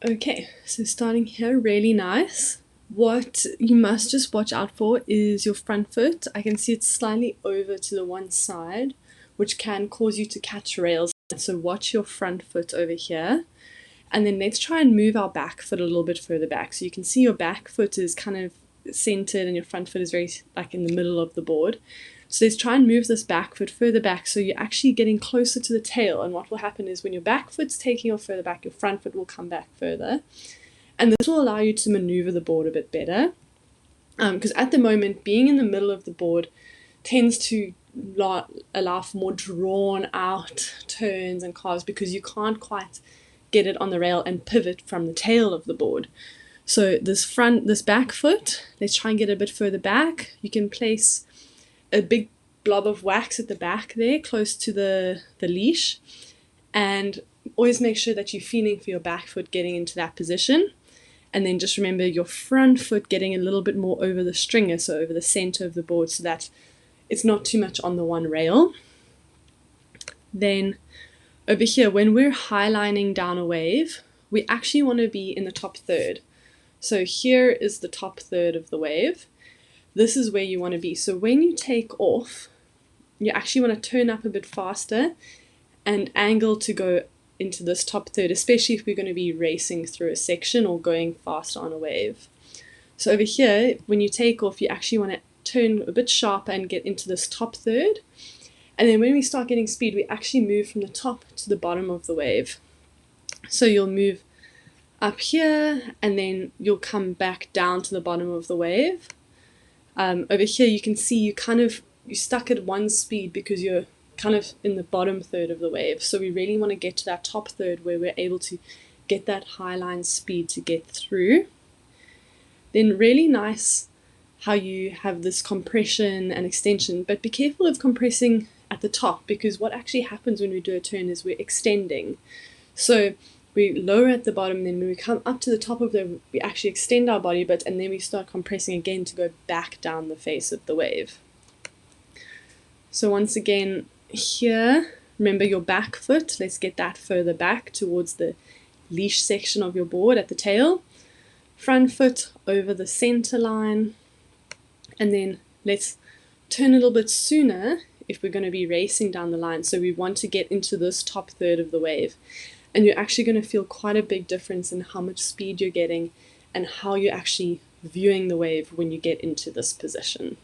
Okay, so starting here, really nice. What you must just watch out for is your front foot. I can see it's slightly over to the one side, which can cause you to catch rails. So watch your front foot over here. And then let's try and move our back foot a little bit further back. So you can see your back foot is kind of centered and your front foot is very like in the middle of the board. So let's try and move this back foot further back so you're actually getting closer to the tail. And what will happen is when your back foot's taking off further back, your front foot will come back further. And this will allow you to maneuver the board a bit better. Because at the moment, being in the middle of the board tends to allow for more drawn out turns and carves because you can't quite get it on the rail and pivot from the tail of the board. So this back foot, let's try and get it a bit further back. You can place a big blob of wax at the back there, close to the leash, and always make sure that you're feeling for your back foot getting into that position. And then just remember your front foot getting a little bit more over the stringer, so over the center of the board, so that it's not too much on the one rail. Then over here, when we're highlining down a wave, we actually want to be in the top third. So here is the top third of the wave. This is where you want to be. So when you take off, you actually want to turn up a bit faster and angle to go into this top third, especially if we're going to be racing through a section or going faster on a wave. So over here, when you take off, you actually want to turn a bit sharper and get into this top third. And then when we start getting speed, we actually move from the top to the bottom of the wave. So you'll move up here, and then you'll come back down to the bottom of the wave. Over here, you can see you stuck at one speed because you're kind of in the bottom third of the wave. So we really want to get to that top third where we're able to get that high line speed to get through. Then really nice how you have this compression and extension, but be careful of compressing at the top, because what actually happens when we do a turn is we're extending. So we lower at the bottom, then when we come up to the top of we actually extend our body a bit, and then we start compressing again to go back down the face of the wave. So once again, here, remember your back foot, let's get that further back towards the leash section of your board at the tail. Front foot over the center line, and then let's turn a little bit sooner if we're going to be racing down the line. So we want to get into this top third of the wave. And you're actually going to feel quite a big difference in how much speed you're getting and how you're actually viewing the wave when you get into this position.